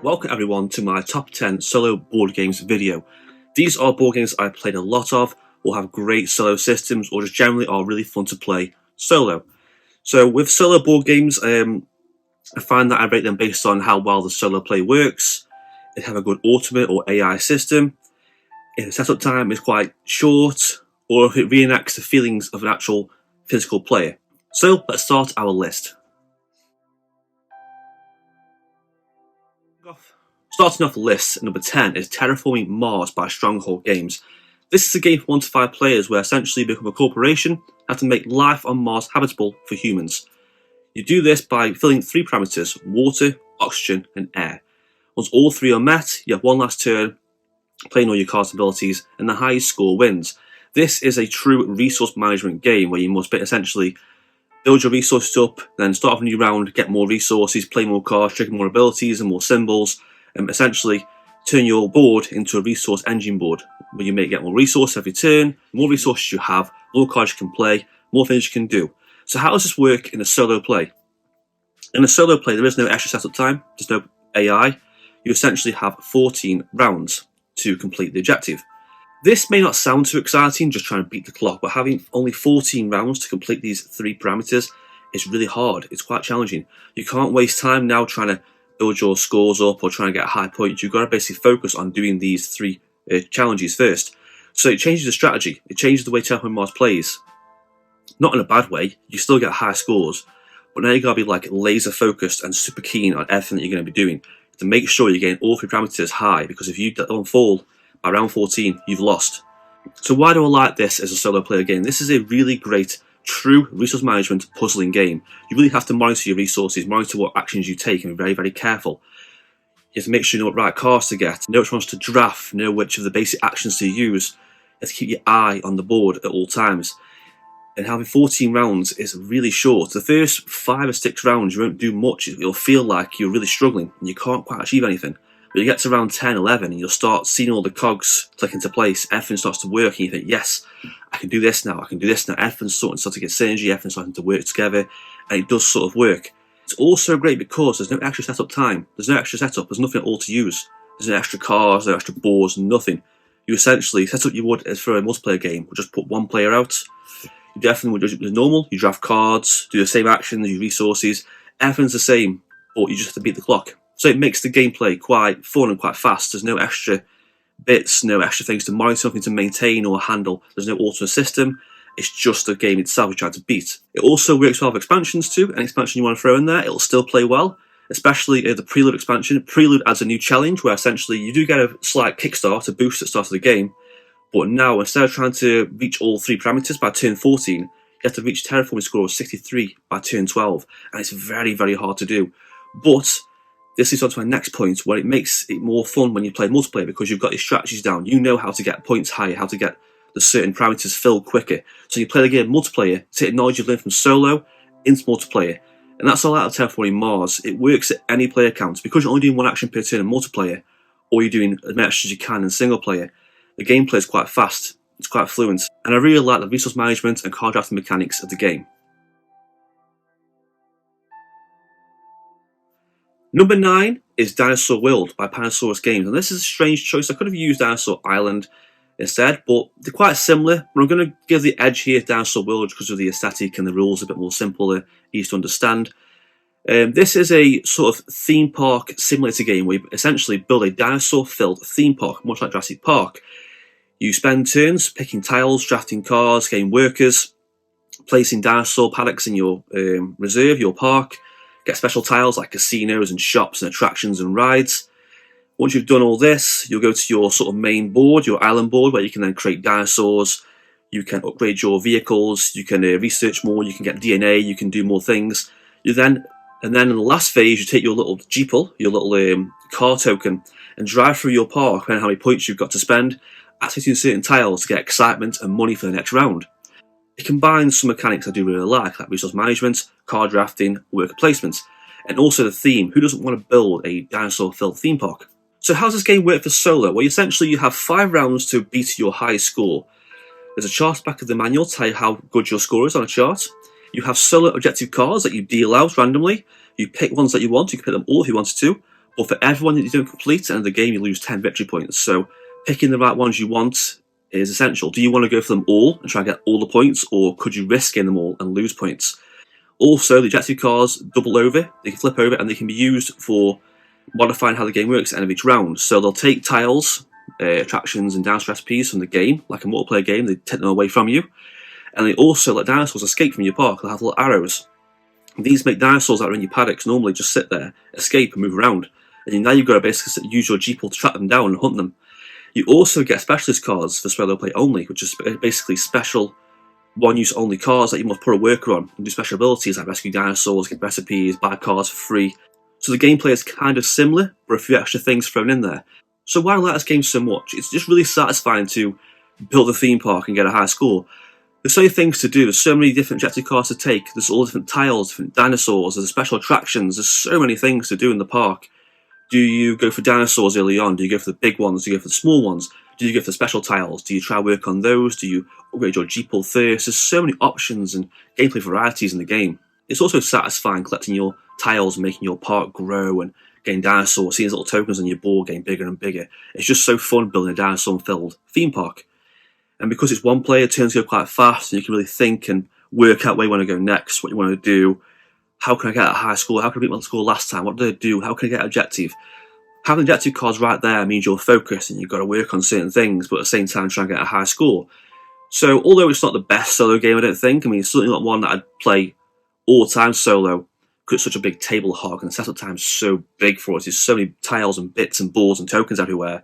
Welcome everyone to my top 10 solo board games video. These are board games I've played a lot of, or have great solo systems, or just generally are really fun to play solo. So with solo board games, I find that I rate them based on how well the solo play works, if they have a good automate or AI system, if the setup time is quite short, or if it reenacts the feelings of an actual physical player. So let's start our list. Starting off the list, number 10 is Terraforming Mars by Stronghold Games. This is a game for 1 to 5 players where essentially you become a corporation and have to make life on Mars habitable for humans. You do this by filling 3 parameters: water, oxygen and air. Once all 3 are met, you have one last turn, playing all your cards and abilities, and the highest score wins. This is a true resource management game where you must essentially build your resources up, then start off a new round, get more resources, play more cards, trigger more abilities and more symbols, and essentially turn your board into a resource engine board, where you may get more resources every turn. The more resources you have, more cards you can play, more things you can do. So how does this work in a solo play? In a solo play, there is no extra setup time, there's no AI. You essentially have 14 rounds to complete the objective. This may not sound too exciting, just trying to beat the clock, but having only 14 rounds to complete these 3 parameters is really hard. It's quite challenging. You can't waste time now trying to build your scores up or trying to get a high point. You've got to basically focus on doing these 3 challenges first. So it changes the strategy. It changes the way Terraforming Mars plays. Not in a bad way. You still get high scores, but now you got to be like laser focused and super keen on everything that you're going to be doing to make sure you're getting all 3 parameters high, because if you don't fall by round 14, you've lost. So why do I like this as a solo player game? This is a really great, true resource management puzzling game. You really have to monitor your resources, monitor what actions you take, and be very, very careful. You have to make sure you know what right cards to get, know which ones to draft, know which of the basic actions to use. You have to keep your eye on the board at all times. And having 14 rounds is really short. The first 5 or 6 rounds you won't do much. You'll feel like you're really struggling and you can't quite achieve anything. But you get to round 10, 11 and you'll start seeing all the cogs click into place. Everything starts to work and you think, yes, I can do this now, I can do this now. Everything's starting to get synergy, everything's starting to work together, and it does sort of work. It's also great because there's no extra setup time. There's no extra setup, there's nothing at all to use. There's no extra cards, no extra boards, nothing. You essentially set up you would as for a multiplayer game. Just put one player out. You definitely would do it as normal. You draft cards, do the same actions, use resources. Everything's the same, but you just have to beat the clock. So it makes the gameplay quite fun and quite fast. There's no extra bits, no extra things to monitor, nothing to maintain or handle. There's no auto system. It's just the game itself you're trying to beat. It also works well with expansions too. Any expansion you want to throw in there, it'll still play well. Especially the Prelude expansion. Prelude adds a new challenge where essentially you do get a slight kickstart, a boost at the start of the game. But now, instead of trying to reach all 3 parameters by turn 14, you have to reach terraforming score of 63 by turn 12. And it's very, very hard to do. But this leads on to my next point, where it makes it more fun when you play multiplayer because you've got your strategies down. You know how to get points higher, how to get the certain parameters filled quicker. So you play the game multiplayer, take the knowledge you've learned from solo into multiplayer. And that's all out of Terraforming Mars. It works at any player count. Because you're only doing 1 action per turn in multiplayer, or you're doing as much as you can in single player, the gameplay is quite fast, it's quite fluent. And I really like the resource management and card drafting mechanics of the game. Number 9 is Dinosaur Willy by Dinosaur Games, and this is a strange choice. I could have used Dinosaur Island instead, but they're quite similar. But I'm going to give the edge here to Dinosaur Willy because of the aesthetic and the rules a bit more simpler, easy to understand. This is a sort of theme park simulator game where you essentially build a dinosaur-filled theme park, much like Jurassic Park. You spend turns picking tiles, drafting cards, getting workers, placing dinosaur paddocks in your reserve, your park. Get special tiles like casinos and shops and attractions and rides. Once you've done all this, you'll go to your sort of main board, your island board, where you can then create dinosaurs. You can upgrade your vehicles. You can research more. You can get DNA. You can do more things. And then in the last phase, you take your little jeeple, your little car token, and drive through your park, depending on how many points you've got to spend, activating certain tiles to get excitement and money for the next round. It combines some mechanics I do really like resource management, card drafting, worker placement, and also the theme. Who doesn't want to build a dinosaur-filled theme park? So how does this game work for solo? Well, essentially you have 5 rounds to beat your highest score. There's a chart back of the manual to tell you how good your score is on a chart. You have solo objective cards that you deal out randomly. You pick ones that you want, you can pick them all if you wanted to, But for everyone that you don't complete at the end of the game, you lose 10 victory points. So picking the right ones you want is essential. Do you want to go for them all and try and get all the points, or could you risk getting them all and lose points? Also, the objective cards double over, they can flip over, and they can be used for modifying how the game works at the end of each round. So they'll take tiles, attractions and dinosaur recipes from the game, like a multiplayer game, they take them away from you. And they also let dinosaurs escape from your park. They'll have little arrows. These make dinosaurs that are in your paddocks normally just sit there, escape and move around. And now you've got to basically use your Jeeple to track them down and hunt them. You also get specialist cards for solo play only, which is basically special one-use only cards that you must put a worker on and do special abilities like rescue dinosaurs, get recipes, buy cards for free. So the gameplay is kind of similar, but a few extra things thrown in there. So why do I like this game so much? It's just really satisfying to build a theme park and get a high score. There's so many things to do, there's so many different objective cards to take, there's all different tiles, different dinosaurs, there's special attractions, there's so many things to do in the park. Do you go for dinosaurs early on? Do you go for the big ones? Do you go for the small ones? Do you go for the special tiles? Do you try work on those? Do you upgrade your Jeeple first? There's so many options and gameplay varieties in the game. It's also satisfying collecting your tiles and making your park grow and getting dinosaurs, seeing these little tokens on your board getting bigger and bigger. It's just so fun building a dinosaur-filled theme park. And because it's one player, turns go quite fast, and you can really think and work out where you want to go next, what you want to do. How can I get a high score? How can I beat my score last time? What did I do? How can I get an objective? Having objective cards right there means you're focused and you've got to work on certain things, but at the same time try and get a high score. So although it's not the best solo game, I don't think, it's certainly not one that I'd play all the time solo, because it's such a big table hog and the setup time's so big for it. There's so many tiles and bits and boards and tokens everywhere.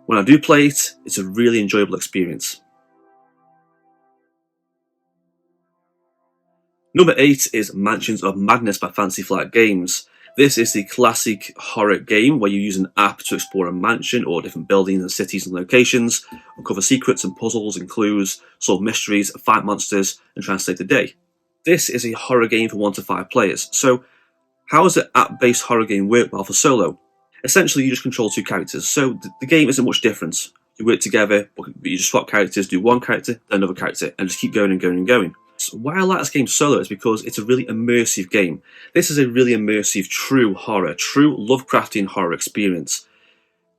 When I do play it, it's a really enjoyable experience. Number 8 is Mansions of Madness by Fantasy Flight Games. This is the classic horror game where you use an app to explore a mansion or different buildings and cities and locations, uncover secrets and puzzles and clues, solve mysteries, fight monsters, and try and save the day. This is a horror game for 1 to 5 players. So, how does the app-based horror game work well for solo? Essentially, you just control 2 characters, so the game isn't much different. You work together, but you just swap characters, do one character, then another character, and just keep going and going and going. So why I like this game solo is because it's a really immersive game. This is a really immersive, true horror, true Lovecraftian horror experience.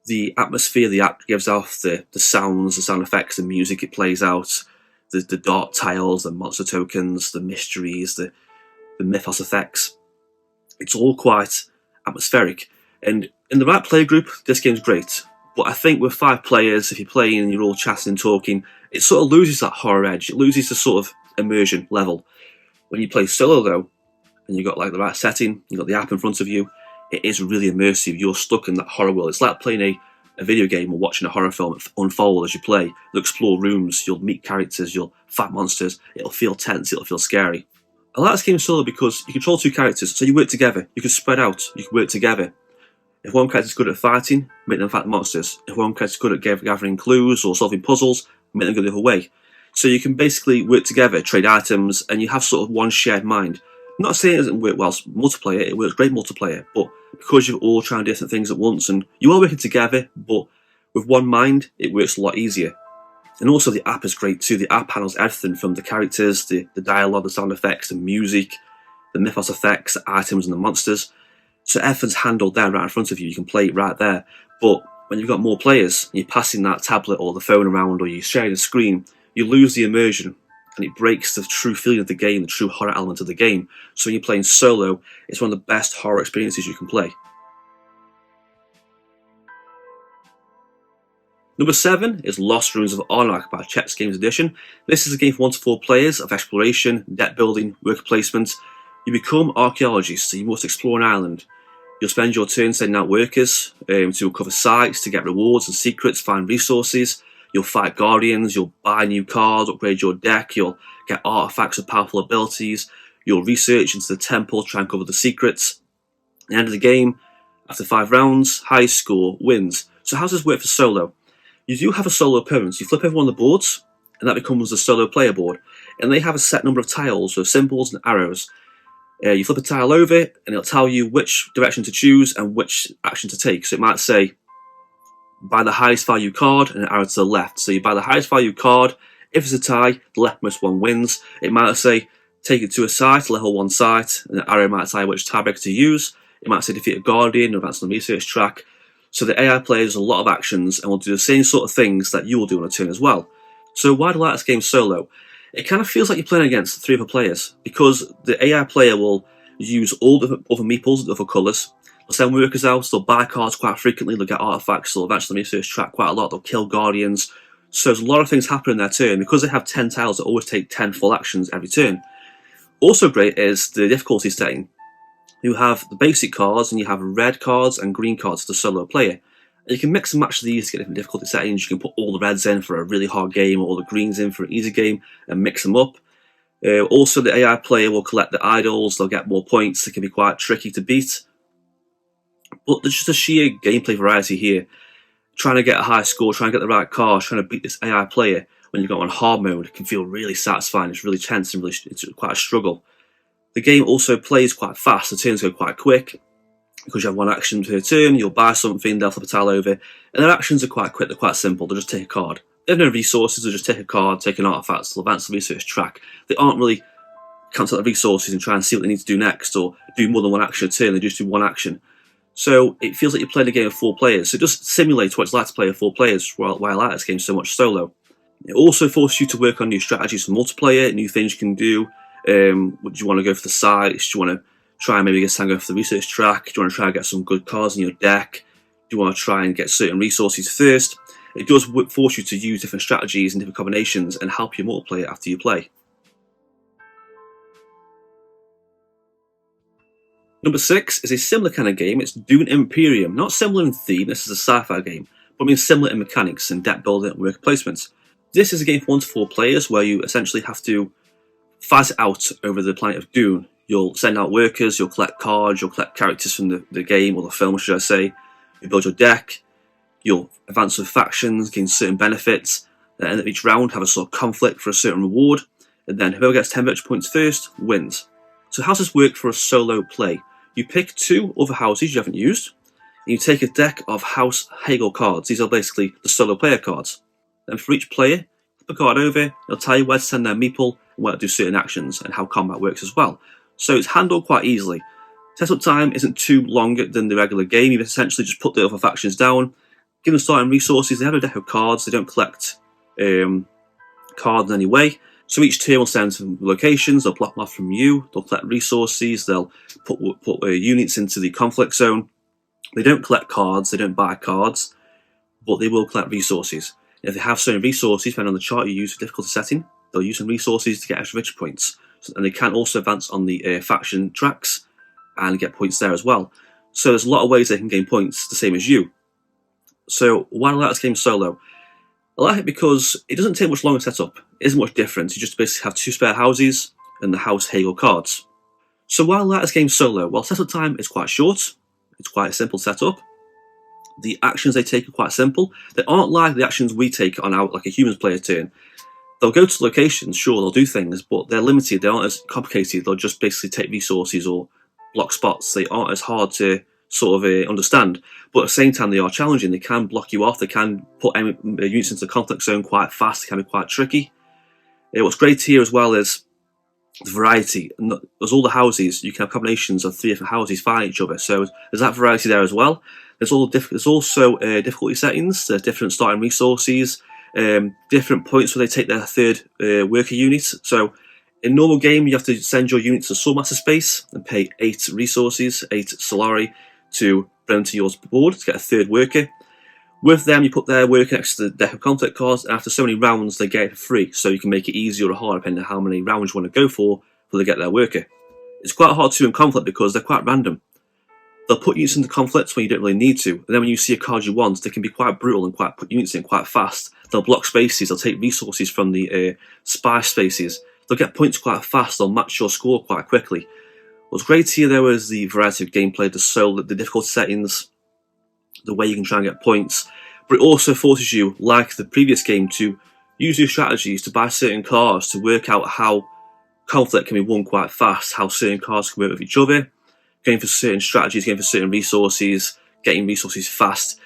The atmosphere the app gives off, the sounds, the sound effects, the music it plays out, the dark tiles, the monster tokens, the mysteries, the mythos effects. It's all quite atmospheric. And in the right player group, this game's great. But I think with 5 players, if you're playing and you're all chatting and talking, it sort of loses that horror edge. It loses the sort of immersion level. When you play solo though, and you've got like the right setting, you've got the app in front of you, it is really immersive. You're stuck in that horror world. It's like playing a video game or watching a horror film unfold as you play. You'll explore rooms, you'll meet characters, you'll fight monsters, it'll feel tense, it'll feel scary. I like this game solo because you control 2 characters, so you work together, you can spread out, you can work together. If one character's good at fighting, make them fight the monsters. If one character's good at gathering clues or solving puzzles, make them go the other way. So you can basically work together, trade items, and you have sort of one shared mind. I'm not saying it doesn't work well multiplayer, it works great multiplayer, but because you're all trying different things at once and you are working together, but with one mind, it works a lot easier. And also the app is great too. The app handles everything from the characters, the dialogue, the sound effects, the music, the mythos effects, the items and the monsters. So everything's handled there right in front of you. You can play it right there. But when you've got more players, and you're passing that tablet or the phone around or you're sharing a screen, you lose the immersion and it breaks the true feeling of the game, the true horror element of the game. So when you're playing solo, it's one of the best horror experiences you can play. Number 7 is Lost Ruins of Arnak by Chex Games Edition. This is a game for 1 to 4 players of exploration, deck building, worker placement. You become archaeologists, so you must explore an island. You'll spend your turn sending out workers to uncover sites, to get rewards and secrets, find resources. You'll fight guardians, you'll buy new cards, upgrade your deck, you'll get artifacts with powerful abilities, you'll research into the temple, try and uncover the secrets. At the end of the game, after 5 rounds, highest score wins. So how does this work for solo? You do have a solo opponent, so you flip over one of the boards, and that becomes the solo player board. And they have a set number of tiles with symbols and arrows. You flip a tile over, and it'll tell you which direction to choose and which action to take. So it might say, buy the highest value card, and an arrow to the left. So you buy the highest value card. If it's a tie, the leftmost one wins. It might say, take it to a site, level 1 site, and the arrow might tell you which tiebreaker to use. It might say defeat a guardian or advance on the research track. So the AI player does a lot of actions and will do the same sort of things that you will do on a turn as well. So why do I like this game solo? It kind of feels like you're playing against 3 other players, because the AI player will use all the other meeples, the other colours. They'll send workers out, they'll buy cards quite frequently, they'll get artifacts, they'll advance the research track quite a lot, they'll kill guardians. So there's a lot of things happening in their turn. Because they have 10 tiles that always take 10 full actions every turn. Also great is the difficulty setting. You have the basic cards, and you have red cards and green cards for the solo player. And you can mix and match these to get different difficulty settings. You can put all the reds in for a really hard game, or all the greens in for an easy game, and mix them up. Also, the AI player will collect the idols, they'll get more points, they can be quite tricky to beat. But there's just a sheer gameplay variety here. Trying to get a high score, trying to get the right cards, trying to beat this AI player when you go on hard mode can feel really satisfying. It's really tense and it's quite a struggle. The game also plays quite fast, the turns go quite quick. Because you have one action per turn, you'll buy something, they'll flip a tile over, and their actions are quite quick, they're quite simple, they'll just take a card. They have no resources, they'll just take a card, take an artifact, they'll advance the research track. They aren't really cancel the resources and try and see what they need to do next, or do more than one action a turn, they just do one action. So it feels like you're playing a game of 4 players, so it just simulates what it's like to play with 4 players, why I like this game so much solo. It also forces you to work on new strategies for multiplayer, new things you can do. Would you want to go for the sides? Do you want to try and maybe get Sango for the research track? Do you want to try and get some good cards in your deck? Do you want to try and get certain resources first? It does force you to use different strategies and different combinations and help you multiplayer after you play. Number 6 is a similar kind of game. It's Dune Imperium. Not similar in theme, this is a sci-fi game, but I mean similar in mechanics and deck building and worker placements. This is a game for 1 to 4 players where you essentially have to fight it out over the planet of Dune. You'll send out workers, you'll collect cards, you'll collect characters from the game, or the film, should I say. You build your deck, you'll advance with factions, gain certain benefits, at the end of each round have a sort of conflict for a certain reward, and then whoever gets 10 victory points first wins. So how does this work for a solo play? You pick 2 other houses you haven't used, and you take a deck of House Hegel cards. These are basically the solo player cards. Then for each player, flip a card over, it'll tell you where to send their meeple, and where to do certain actions, and how combat works as well. So it's handled quite easily. Setup time isn't too long than the regular game. You essentially just put the other factions down, give them starting resources. They have a deck of cards, they don't collect cards in any way. So each turn will send some locations, they'll block them off from you, they'll collect resources, they'll put units into the conflict zone. They don't collect cards, they don't buy cards, but they will collect resources. If they have certain resources, depending on the chart you use for difficulty setting, they'll use some resources to get extra victory points. And they can also advance on the faction tracks and get points there as well. So there's a lot of ways they can gain points, the same as you. So why do I like this game solo? I like it because it doesn't take much longer to set up. It isn't much different. You just basically have 2 spare houses and the House Hegel cards. So why do I like this game solo? Well, setup time is quite short. It's quite a simple setup. The actions they take are quite simple. They aren't like the actions we take on our like a humans player turn. They'll go to locations, sure, they'll do things, but they're limited. They aren't as complicated. They'll just basically take resources or block spots. They aren't as hard to sort of understand, but at the same time they are challenging. They can block you off. They can put units into the conflict zone quite fast. They can be quite tricky. What's great here as well is the variety. There's all the houses. You can have combinations of 3 different houses fighting each other. So there's that variety there as well. There's also difficulty settings. There's different starting resources. Different points where they take their 3rd worker unit. So in normal game, you have to send your units to Swordmaster space and pay 8 resources, 8 Solari, to bring them to your board to get a 3rd worker. With them, you put their worker next to the deck of conflict cards, and after so many rounds, they get it for free. So you can make it easier or harder depending on how many rounds you want to go for they get their worker. It's quite hard to do in conflict because they're quite random. They'll put units into conflicts when you don't really need to, and then when you see a put you want, they can be quite brutal and put units in quite fast. They'll block spaces, they'll take resources from the spy spaces, they'll get points quite fast, they'll match your score quite quickly. What's great here though is the variety of gameplay, the difficulty settings, the way you can try and get points, but it also forces you, like the previous game, to use your strategies to buy certain cards to work out how conflict can be won quite fast, how certain cards can work with each other, going for certain strategies, going for certain resources, getting resources fast.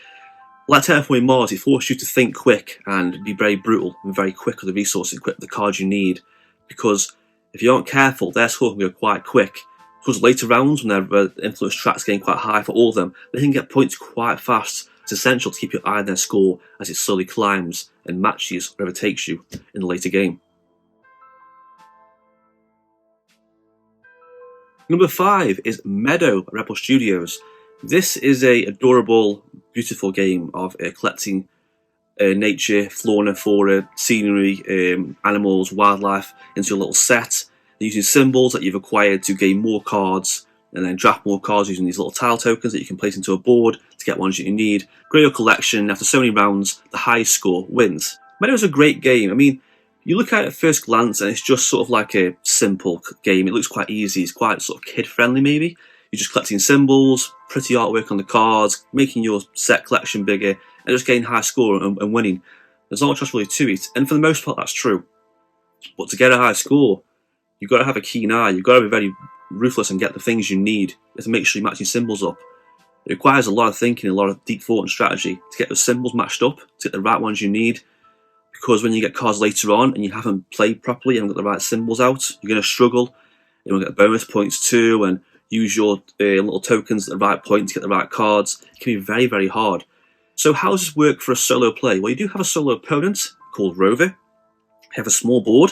Like Terraforming Mars, it forces you to think quick and be very brutal and very quick with the resources, quick with the cards you need, because if you aren't careful, their score can go quite quick. Because later rounds, when their influence track's getting quite high for all of them, they can get points quite fast. It's essential to keep your eye on their score as it slowly climbs and matches wherever it takes you in the later game. Number 5 is Meadow by Rebel Studios. This is a adorable, beautiful game of collecting nature, flora, scenery, animals, wildlife into a little set, using symbols that you've acquired to gain more cards, and then draft more cards using these little tile tokens that you can place into a board to get ones that you need. Grow your collection. After so many rounds, the highest score wins. Meadow is a great game. I mean, you look at it at first glance and it's just sort of like a simple game. It looks quite easy. It's quite sort of kid-friendly maybe. You're just collecting symbols, pretty artwork on the cards, making your set collection bigger, and just getting high score and winning. There's not much else really to it, and for the most part that's true. But to get a high score, you've got to have a keen eye. You've got to be very ruthless and get the things you need. You have to make sure you match your symbols up. It requires a lot of thinking, a lot of deep thought and strategy to get those symbols matched up, to get the right ones you need. Because when you get cards later on and you haven't played properly, you haven't got the right symbols out, you're going to struggle. You're going to get bonus points too, and use your little tokens at the right point to get the right cards. It can be very, very hard. So how does this work for a solo play? Well, you do have a solo opponent called Rover. You have a small board.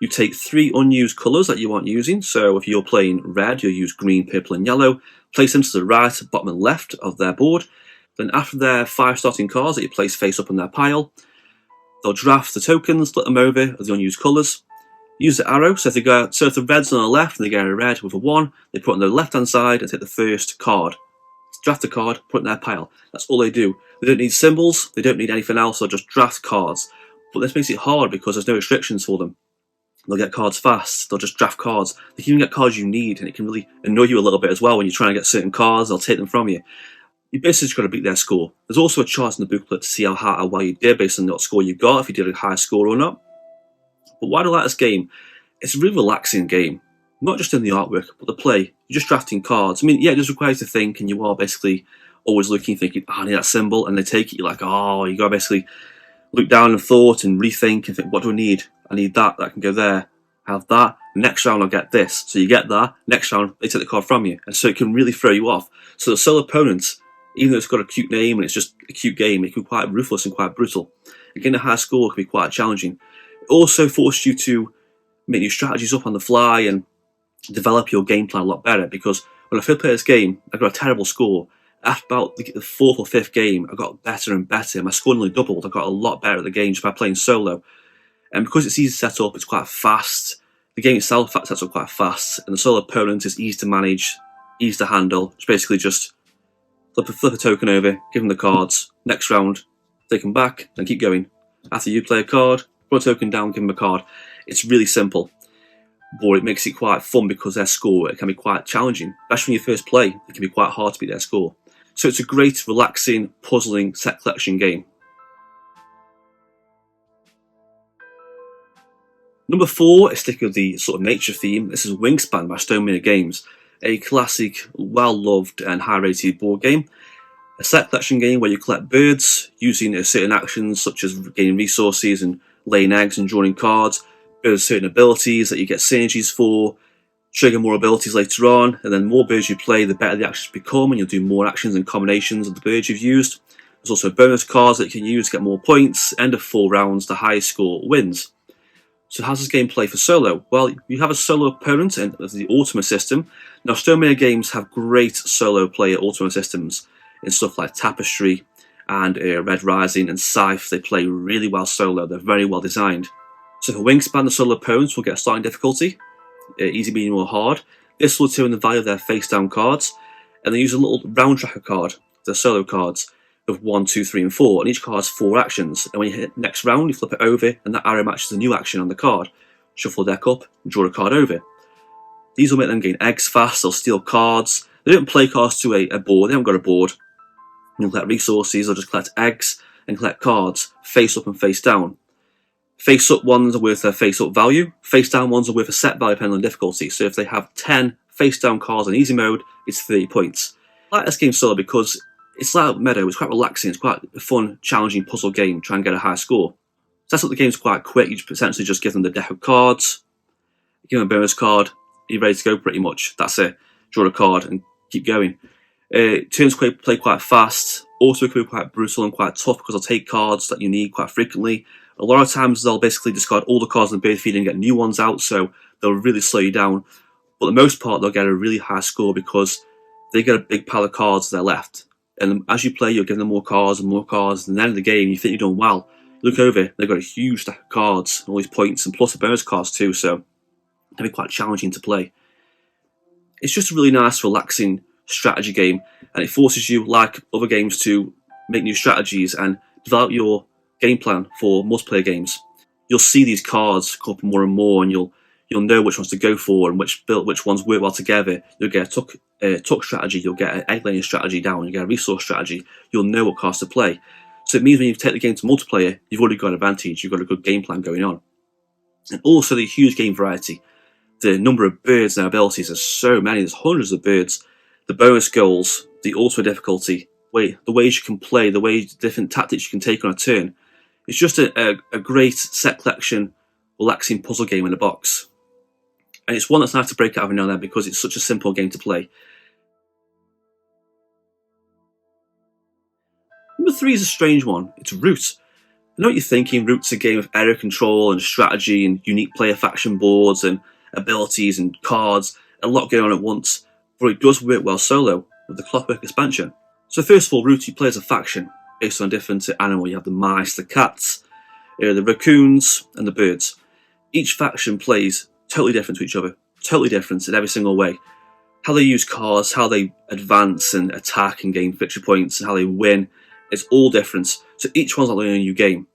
You take 3 unused colours that you aren't using. So if you're playing red, you'll use green, purple and yellow. Place them to the right, bottom and left of their board. Then after their 5 starting cards that you place face up on their pile, they'll draft the tokens, flip them over of the unused colours. Use the arrow, so if the red's on the left and they get a red with a 1, they put it on the left hand side and take the first card. Draft the card, put it in their pile. That's all they do. They don't need symbols, they don't need anything else, they'll just draft cards. But this makes it hard because there's no restrictions for them. They'll get cards fast, they'll just draft cards. They can even get cards you need, and it can really annoy you a little bit as well when you're trying to get certain cards, they'll take them from you. You basically just got to beat their score. There's also a chart in the booklet to see how well you did based on what score you got, if you did a high score or not. But why do I like this game? It's a really relaxing game. Not just in the artwork, but the play. You're just drafting cards. I mean, yeah, it does require you to think, and you are basically always looking, thinking, oh, I need that symbol, and they take it, you're like, oh, you got to basically look down and thought and rethink and think, what do I need? I need that can go there. I have that. Next round I'll get this. So you get that. Next round they take the card from you. And so it can really throw you off. So the solo opponents, even though it's got a cute name and it's just a cute game, it can be quite ruthless and quite brutal. Getting a high score can be quite challenging. It also forces you to make new strategies up on the fly and develop your game plan a lot better, because when I first played this game, I got a terrible score. After about the 4th or 5th game, I got better and better. My score nearly doubled. I got a lot better at the game just by playing solo. And because it's easy to set up, it's quite fast. The game itself sets up quite fast, and the solo opponent is easy to manage, easy to handle. It's basically just flip a token over, give them the cards. Next round, take them back, and keep going. After you play a card, put a token down, give them a card. It's really simple, but it makes it quite fun because their score, it can be quite challenging. Especially when you first play, it can be quite hard to beat their score. So it's a great, relaxing, puzzling set collection game. Number 4 is sticking with the sort of nature theme. This is Wingspan by Meadow Games, a classic, well-loved and high-rated board game. A set collection game where you collect birds using certain actions such as gaining resources and laying eggs and drawing cards. Birds have certain abilities that you get synergies for, trigger more abilities later on, and then the more birds you play, the better the actions become, and you'll do more actions and combinations of the birds you've used. There's also bonus cards that you can use to get more points. End of 4 rounds, the highest score wins. So how's this game play for solo? Well, you have a solo opponent in the Ultima system. Now, Meadow Games have great solo player Ultima systems in stuff like Tapestry and Red Rising and Scythe. They play really well solo. They're very well designed. So for Wingspan, the solo opponents will get a starting difficulty, easy, medium or hard. This will determine the value of their face-down cards. And they use a little round tracker card, the solo cards, of 1, 2, 3 and 4, and each card has 4 actions, and when you hit next round you flip it over and that arrow matches the new action on the card. Shuffle the deck up and draw a card over. These will make them gain eggs fast, they'll steal cards. They don't play cards to a board, they haven't got a board. They'll collect resources, they'll just collect eggs and collect cards, face up and face down. Face up ones are worth their face up value, face down ones are worth a set value depending on difficulty, so if they have 10 face down cards in easy mode, it's 30 points. I like this game solo because it's like Meadow, it's quite relaxing, it's quite a fun, challenging puzzle game, try and get a high score. Sets up the game's quite quick, you essentially just give them the deck of cards, give them a bonus card, you're ready to go pretty much. That's it. Draw a card and keep going. Turns play quite fast. Also, it can be quite brutal and quite tough because they'll take cards that you need quite frequently. A lot of times they'll basically discard all the cards in the board feed and get new ones out, so they'll really slow you down. But for the most part, they'll get a really high score because they get a big pile of cards they're left. And as you play, you're giving them more cards and more cards. And at the end of the game, you think you're doing well. You look over, they've got a huge stack of cards, and all these points, and plus the bonus cards too, so it can be quite challenging to play. It's just a really nice, relaxing strategy game, and it forces you, like other games, to make new strategies and develop your game plan for multiplayer games. You'll see these cards come up more and more, and you'll know which ones to go for and which ones work well together. You'll get a tuck strategy, you'll get an egg laying strategy down, you get a resource strategy. You'll know what cards to play. So it means when you take the game to multiplayer, you've already got an advantage. You've got a good game plan going on, and also the huge game variety. The number of birds and their abilities, there's so many, there's hundreds of birds. The bonus goals, the ultimate difficulty, the ways you can play, different tactics you can take on a turn. It's just a great set collection, relaxing puzzle game in a box. And it's one that's nice to break out every now and then because it's such a simple game to play. Number 3 is a strange one. It's Root. I know what you're thinking. Root's a game of area control and strategy and unique player faction boards and abilities and cards. A lot going on at once. But it does work well solo with the Clockwork expansion. So first of all, Root, you play as a faction based on different animals. You have the mice, the cats, the raccoons, and the birds. Each faction plays totally different to each other, totally different in every single way. How they use cards, how they advance and attack and gain victory points, and how they win, it's all different. So each one's like learning a new game.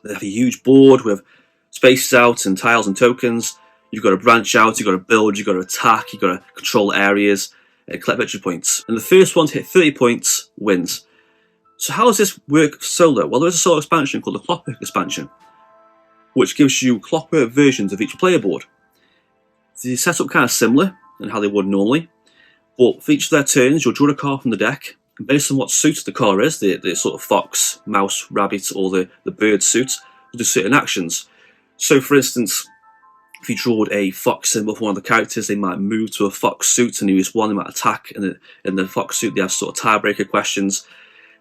They have a huge board with spaces out and tiles and tokens. You've got to branch out, you've got to build, you've got to attack, you've got to control areas, and collect victory points. And the first one to hit 30 points wins. So how does this work solo? Well, there's a solo expansion called the Clockwork expansion, which gives you clockwork versions of each player board. The setup kind of similar than how they would normally, but for each of their turns, you'll draw a card from the deck, and based on what suit the card is, the sort of fox, mouse, rabbit, or the bird suit, will do certain actions. So, for instance, if you drawed a fox symbol for one of the characters, they might move to a fox suit and use one, they might attack, and in the fox suit they have sort of tiebreaker questions.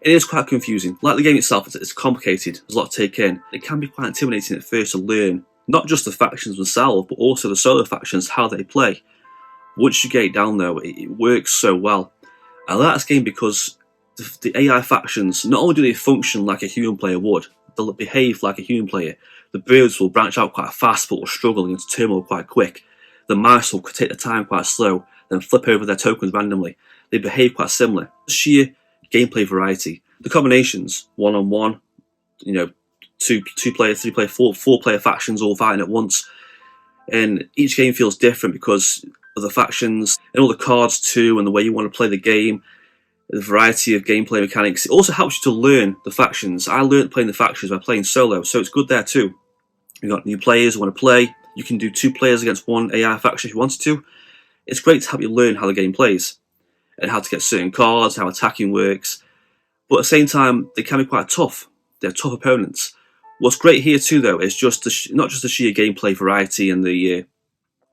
It is quite confusing. Like the game itself, it's complicated, there's a lot to take in. It can be quite intimidating at first to learn, not just the factions themselves, but also the solo factions, how they play. Once you get it down though, it works so well. I like this game because the AI factions, not only do they function like a human player would, they'll behave like a human player. The birds will branch out quite fast but will struggle against turmoil quite quick. The mice will take their time quite slow, then flip over their tokens randomly. They behave quite similar. Sheer gameplay variety. The combinations, 1-on-1, two player, 3 player, 4 player factions all fighting at once. And each game feels different because of the factions and all the cards too, and the way you want to play the game, the variety of gameplay mechanics. It also helps you to learn the factions. I learned playing the factions by playing solo, so it's good there too. You've got new players who want to play. You can do 2 players against 1 AI faction if you wanted to. It's great to help you learn how the game plays and how to get certain cards, how attacking works. But at the same time, they can be quite tough. They're tough opponents. What's great here too, though, is just not just the sheer gameplay variety and the.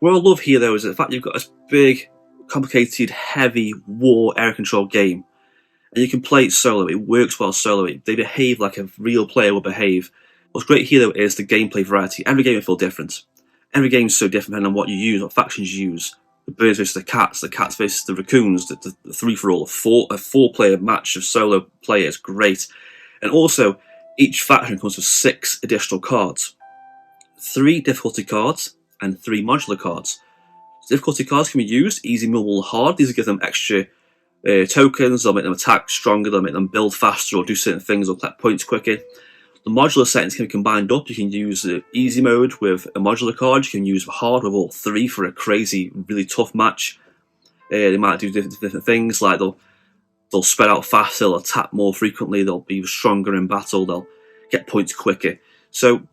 What I love here, though, is the fact you've got this big, complicated, heavy war area control game, and you can play it solo. It works well solo. They behave like a real player would behave. What's great here, though, is the gameplay variety. Every game will feel different. Every game is so different depending on what you use, what factions you use. The birds versus the cats versus the raccoons, the 3-for-all, a 4-player match of solo players, great. And also, each faction comes with 6 additional cards. 3 difficulty cards and 3 modular cards. Difficulty cards can be used, easy, normal, hard. These will give them extra tokens, they'll make them attack stronger, they'll make them build faster or do certain things or collect points quicker. The modular settings can be combined up. You can use easy mode with a modular card, you can use hard with all 3 for a crazy, really tough match. They might do different things, like they'll spread out faster, they'll attack more frequently, they'll be stronger in battle, they'll get points quicker. So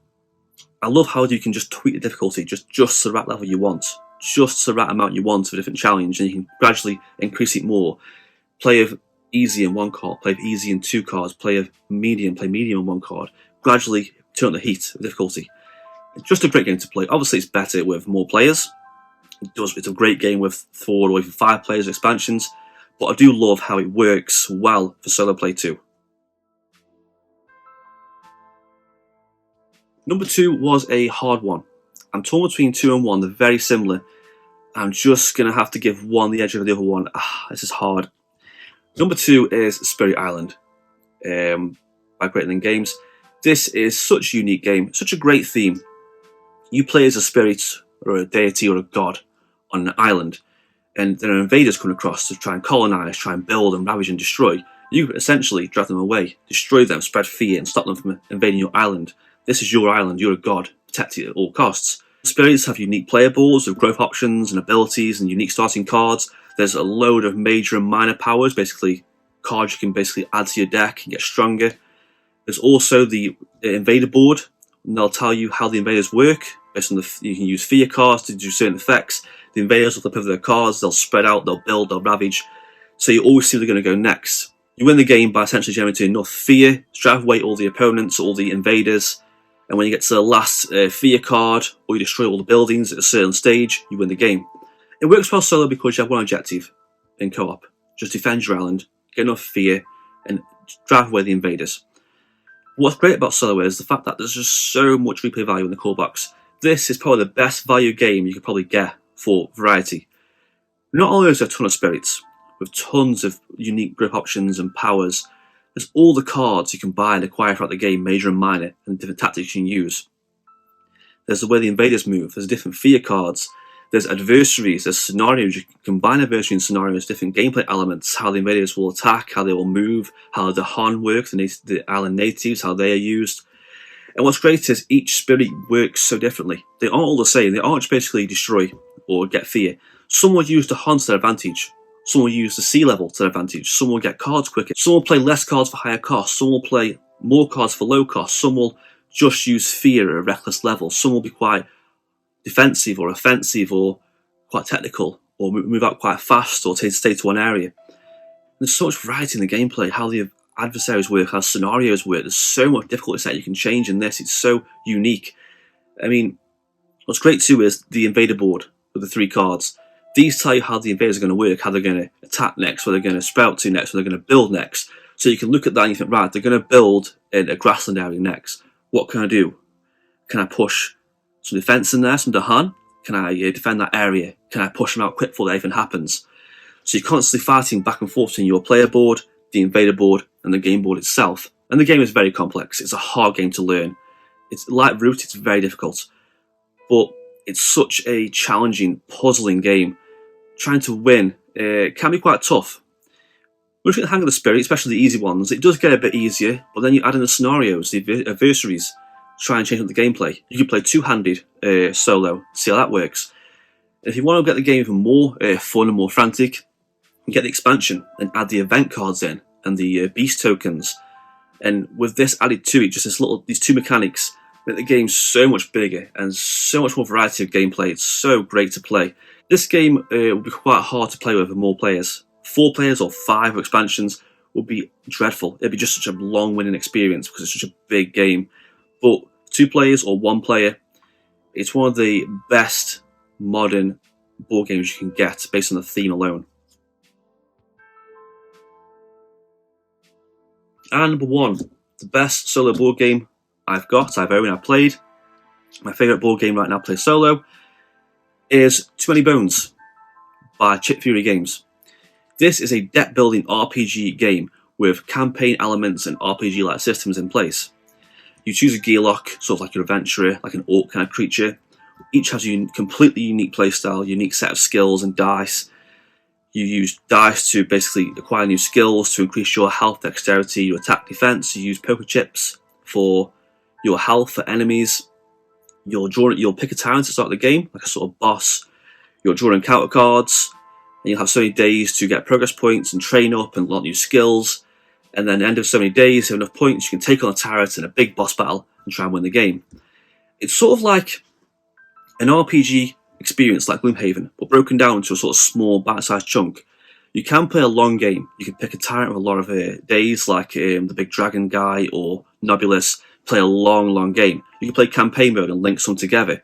I love how you can just tweak the difficulty just to the right level you want, just the right amount you want for a different challenge, and you can gradually increase it more. Play of easy in 1 card, play of easy in 2 cards, play of medium, play medium in 1 card. Gradually turn the heat of difficulty. It's just a great game to play. Obviously it's better with more players, It's a great game with 4 or even 5 players expansions, but I do love how it works well for solo play too. Number 2 was a hard one. I'm torn between 2 and 1, they're very similar. I'm just going to have to give one the edge over the other one. This is hard. Number 2 is Spirit Island by Great Lane Games. This is such a unique game, such a great theme. You play as a spirit or a deity or a god on an island, and there are invaders coming across to try and colonize, try and build and ravage and destroy. You essentially drive them away, destroy them, spread fear, and stop them from invading your island. This is your island, you're a god, protect it at all costs. Spirits have unique player boards with growth options and abilities and unique starting cards. There's a load of major and minor powers, basically cards you can basically add to your deck and get stronger. There's also the invader board, and they'll tell you how the invaders work. Based on you can use fear cards to do certain effects. The invaders will flip over their cards, they'll spread out, they'll build, they'll ravage. So you always see where they're going to go next. You win the game by essentially generating enough fear to drive away all the opponents, all the invaders. And when you get to the last fear card, or you destroy all the buildings at a certain stage, you win the game. It works well solo because you have one objective in co-op. Just defend your island, get enough fear, and drive away the invaders. What's great about solo is the fact that there's just so much replay value in the core box. This is probably the best value game you could probably get for variety. Not only is there a ton of spirits, with tons of unique grip options and powers, there's all the cards you can buy and acquire throughout the game, major and minor, and different tactics you can use. There's the way the invaders move, there's different fear cards, there's adversaries, there's scenarios, you can combine adversary and scenarios, different gameplay elements, how the invaders will attack, how they will move, how the Han work, the island natives, how they are used. And what's great is each spirit works so differently. They aren't all the same, they aren't just basically destroy or get fear. Some will use the Han to their advantage. Some will use the sea level to their advantage. Some will get cards quicker. Some will play less cards for higher cost. Some will play more cards for low cost. Some will just use fear at a reckless level. Some will be quite defensive or offensive or quite technical or move out quite fast or stay to one area. There's so much variety in the gameplay, how the adversaries work, how scenarios work. There's so much difficulty set you can change in this. It's so unique. I mean, what's great too is the invader board with the 3 cards. These tell you how the invaders are going to work, how they're going to attack next, where they're going to sprout to next, where they're going to build next. So you can look at that and you think, right, they're going to build in a grassland area next. What can I do? Can I push some defense in there, some Dahan? Can I defend that area? Can I push them out quick before that even happens? So you're constantly fighting back and forth between your player board, the invader board, and the game board itself. And the game is very complex. It's a hard game to learn. It's like Root, it's very difficult. But it's such a challenging, puzzling game. Trying to win can be quite tough. Once you get the hang of the spirit, especially the easy ones, it does get a bit easier, but then you add in the scenarios, the adversaries, to try and change up the gameplay. You can play two-handed solo, see how that works. And if you want to get the game even more fun and more frantic, you get the expansion and add the event cards in and the beast tokens. And with this added to it, just these 2 mechanics make the game so much bigger and so much more variety of gameplay. It's so great to play. This game will be quite hard to play with more players. 4 players or 5 expansions would be dreadful. It'd be just such a long winning experience because it's such a big game. But 2 players or 1 player, it's one of the best modern board games you can get based on the theme alone. And number 1, the best solo board game I've owned, I've played. My favourite board game right now to play solo is Too Many Bones by Chip Fury Games. This is a deck-building RPG game with campaign elements and RPG-like systems in place. You choose a gear lock, sort of like your adventurer, like an orc kind of creature. Each has a completely unique playstyle, unique set of skills and dice. You use dice to basically acquire new skills to increase your health, dexterity, your attack, defense. You use poker chips for your health for enemies. You'll pick a tyrant to start the game, like a sort of boss. You'll draw encounter cards, and you'll have so many days to get progress points and train up and learn new skills. And then at the end of so many days, you have enough points, you can take on a tyrant in a big boss battle and try and win the game. It's sort of like an RPG experience like Gloomhaven, but broken down into a sort of small, bite-sized chunk. You can play a long game. You can pick a tyrant with a lot of days, like the big dragon guy or Nobulus. Play a long game. You can play campaign mode and link some together.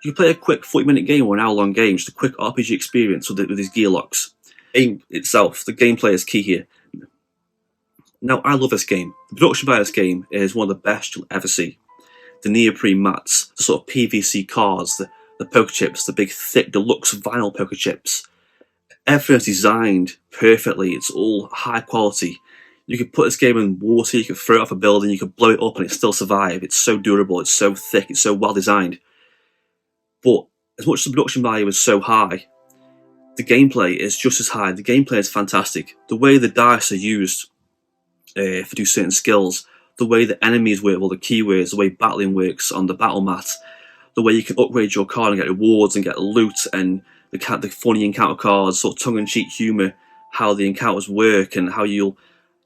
You can play a quick 40-minute game or an hour-long game, just a quick RPG experience with these gear locks. Game itself, the gameplay is key here. Now, I love this game. The production by this game is one of the best you'll ever see. The neoprene mats, the sort of PVC cards, the poker chips, the big thick deluxe vinyl poker chips. Everything is designed perfectly. It's all high quality. You could put this game in water, you could throw it off a building, you could blow it up and it still survive. It's so durable, it's so thick, it's so well designed. But as much as the production value is so high, the gameplay is just as high. The gameplay is fantastic. The way the dice are used to do certain skills, the way the enemies work, all the keywords, the way battling works on the battle mat, the way you can upgrade your card and get rewards and get loot, and the funny encounter cards, sort of tongue-in-cheek humour, how the encounters work and how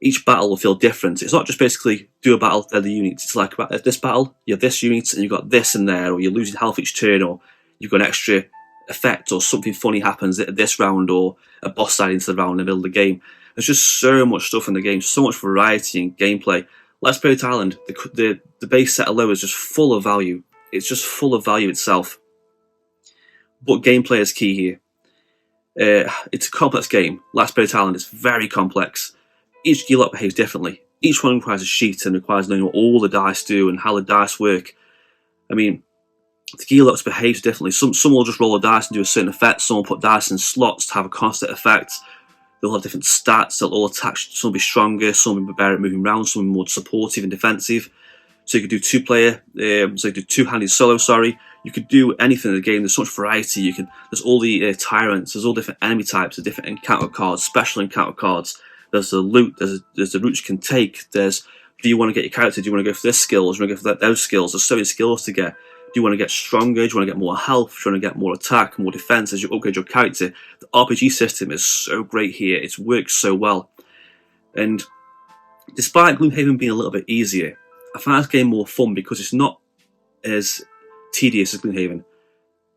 each battle will feel different. It's not just basically do a battle, they're the units. It's like this battle, you have this unit and you've got this in there, or you're losing health each turn, or you've got an extra effect, or something funny happens at this round, or a boss side into the round in the middle of the game. There's just so much stuff in the game, so much variety in gameplay. Let's Play Thailand, the base set alone is just full of value. It's just full of value itself. But gameplay is key here. It's a complex game. Let's Play Thailand is very complex. Each gear lock behaves differently. Each one requires a sheet and requires knowing what all the dice do and how the dice work. I mean, the gear locks behave differently. Some will just roll a dice and do a certain effect. Some will put dice in slots to have a constant effect. They'll have different stats. They'll all attach. Some will be stronger. Some will be better at moving around. Some will be more supportive and defensive. So you could do two-player. So you could do two-handed solo. Sorry, you could do anything in the game. There's so much variety. There's all the tyrants. There's all different enemy types. There's different encounter cards, special encounter cards. There's the loot. There's the routes you can take. Do you want to get your character? Do you want to go for this skill? Do you want to go for those skills? There's so many skills to get. Do you want to get stronger? Do you want to get more health? Do you want to get more attack, more defense as you upgrade your character? The RPG system is so great here. It works so well. And despite Gloomhaven being a little bit easier, I find this game more fun because it's not as tedious as Gloomhaven.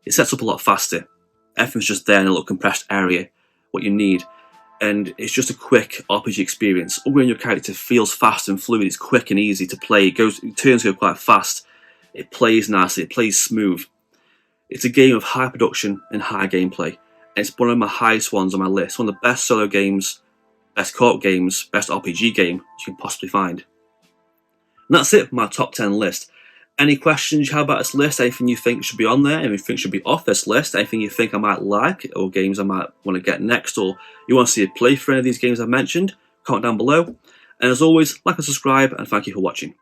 It sets up a lot faster. Everything's just there in a little compressed area, what you need. And it's just a quick RPG experience. Upgrading your character feels fast and fluid. It's quick and easy to play. Turns go quite fast. It plays nicely. It plays smooth. It's a game of high production and high gameplay. And it's one of my highest ones on my list. One of the best solo games, best co-op games, best RPG game you can possibly find. And that's it for my top 10 list. Any questions you have about this list? Anything you think should be on there? Anything you think should be off this list? Anything you think I might like? Or games I might want to get next? Or you want to see a play for any of these games I've mentioned? Comment down below. And as always, like and subscribe, and thank you for watching.